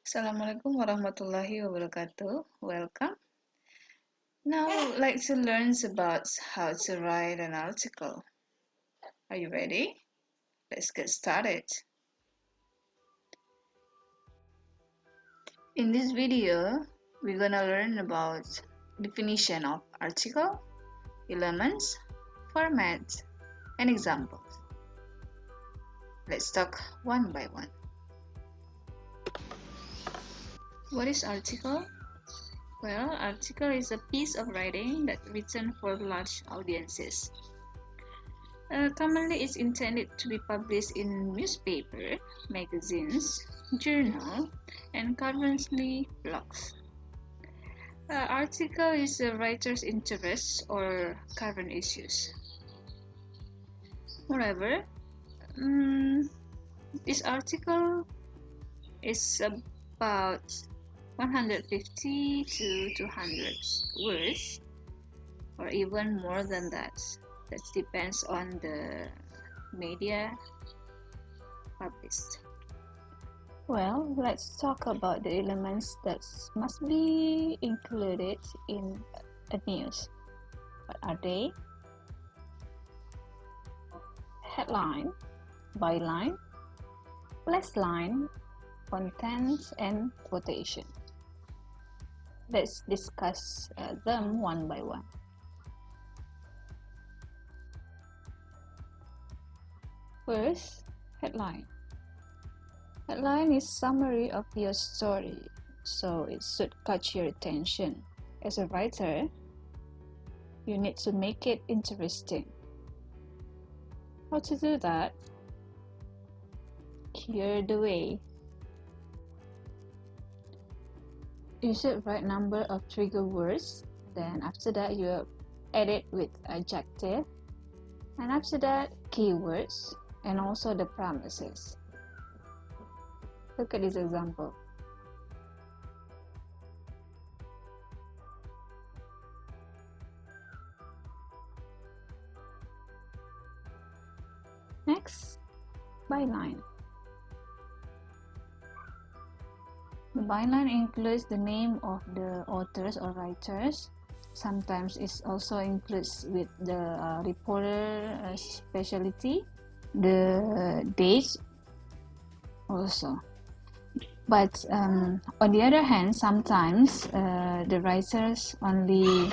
Assalamualaikum warahmatullahi wabarakatuh. Welcome. Now, we'd like to learn about how to write an article. Are you ready? Let's get started. In this video, we're gonna learn about definition of article, elements, formats, and examples. Let's talk one by one. What is article? Well, article is a piece of writing that's written for large audiences. Commonly, it's intended to be published in newspaper, magazines, journal, and currently blogs. Article is a writer's interest or current issues. Moreover, this article is about 150 to 200 words, or even more than that. That depends on the media published. Well, let's talk about the elements that must be included in a news. What are they? Headline, byline, line, contents, and quotation. Let's discuss them one by one. First, headline. Headline is summary of your story, so it should catch your attention. As a writer, you need to make it interesting. How to do that? Here the way. You should write number of trigger words, then after that you edit with adjective, and after that keywords, and also the premises. Look at this example. Next, byline. The byline includes the name of the authors or writers. Sometimes it also includes with the reporter specialty, the dates also. But on the other hand, sometimes the writers only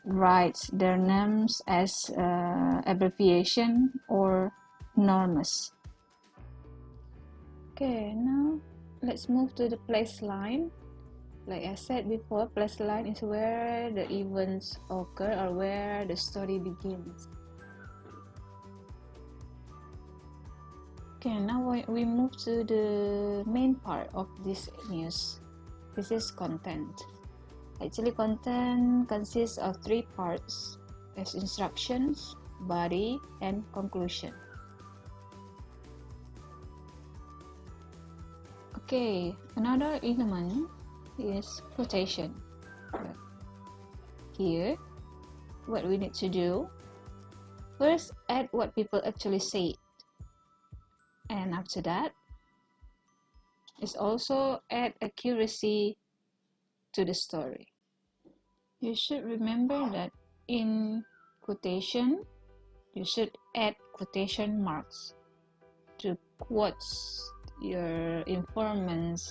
write their names as abbreviation or norms. Okay, now let's move to the place line. Like I said before, place line is where the events occur or where the story begins. Okay, now we move to the main part of this news. This is content. Actually, content consists of three parts as instructions, body, and conclusion. Okay, another element is quotation. Here, what we need to do, first add what people actually say, and after that is also add accuracy to the story. You should remember that in quotation, you should add quotation marks to quote your informant's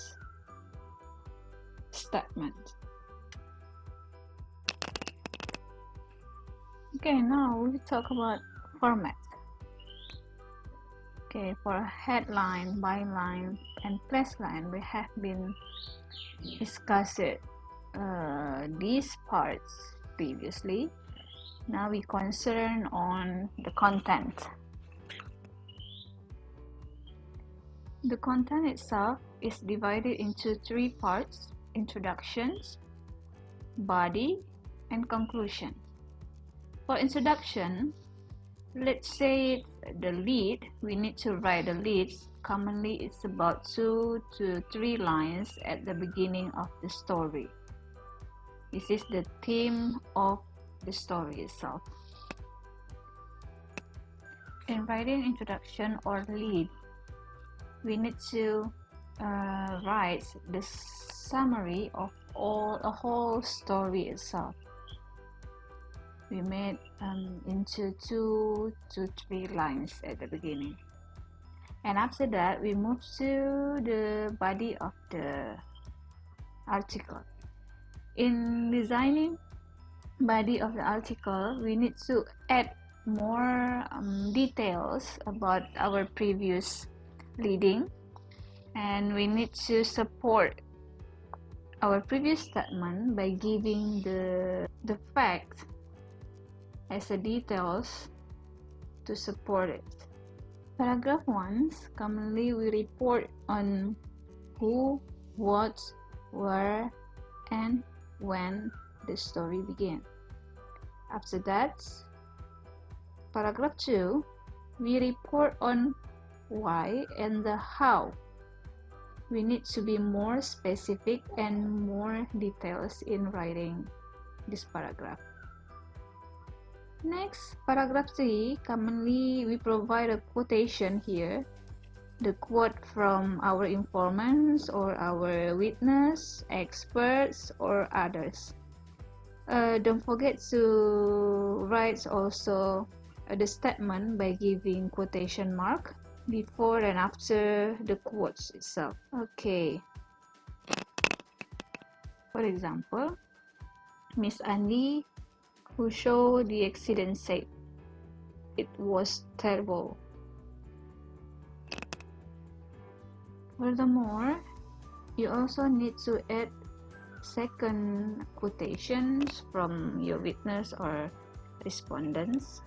statement. Okay, now we talk about format. Okay, for headline, byline, and place line, we have been discussed these parts previously. Now we concern on the content. The content itself is divided into three parts: introductions, body, and conclusion. For introduction, let's say the lead, we need to write the leads. Commonly, it's about 2 to 3 lines at the beginning of the story. This is the theme of the story itself. In writing introduction or lead, we need to write the summary of a whole story itself. We made into 2 to 3 lines at the beginning, and after that we move to the body of the article. In designing body of the article, we need to add more details about our previous reading, and we need to support our previous statement by giving the fact as a details to support it. Paragraph 1, commonly we report on who, what, where, and when the story began. After that, paragraph 2, we report on why and the how. We need to be more specific and more details in writing this paragraph. Next, paragraph 3, commonly we provide a quotation here. The quote from our informants or our witness, experts, or others. Don't forget to write also the statement by giving quotation mark before and after the quotes itself. Okay. For example, Miss Andy, who saw the accident, said, "It was terrible." Furthermore, you also need to add second quotations from your witness or respondents.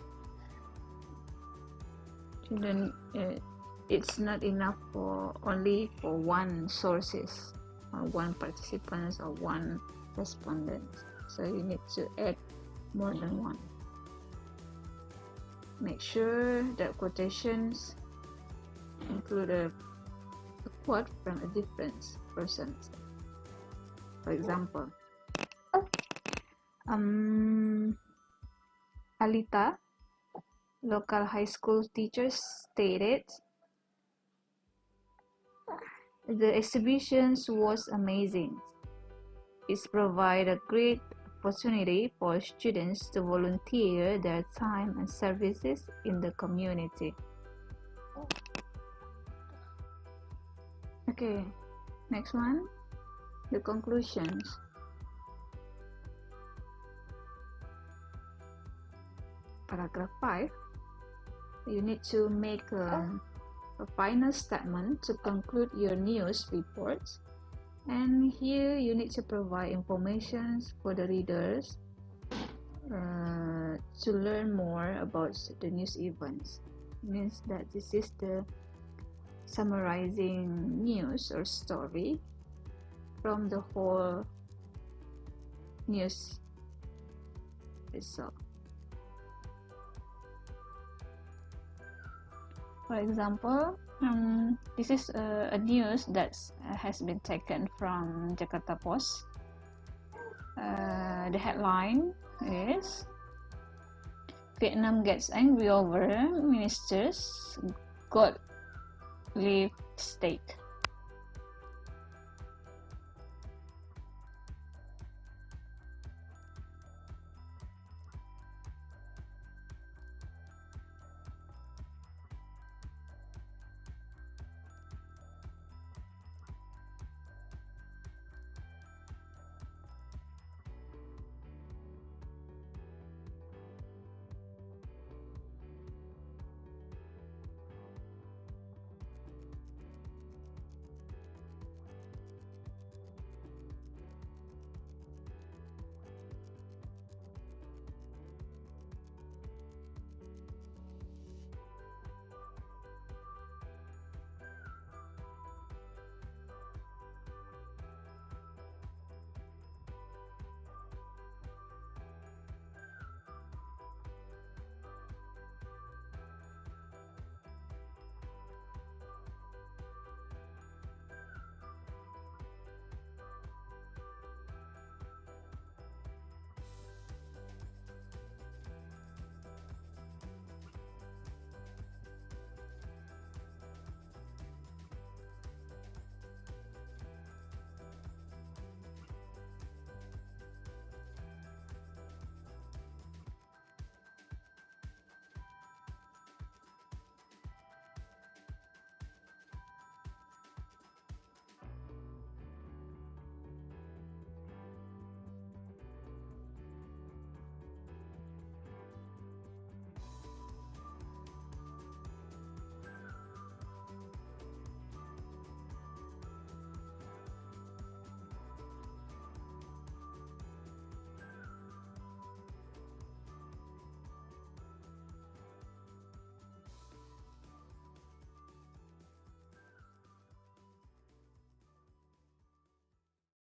It's not enough for only for one sources or one participants or one respondent, so you need to add more than one. Make sure that quotations include a quote from a different person. For example, Alita, local high school teacher, stated, "The exhibitions was amazing. It provided a great opportunity for students to volunteer their time and services in the community." Okay, next one, the conclusions. Paragraph 5, you need to make a final statement to conclude your news reports, and here you need to provide information for the readers to learn more about the news events. It means that this is the summarizing news or story from the whole news itself. For example, this is a news that has been taken from Jakarta Post. The headline is, "Vietnam gets angry over ministers got leave stake."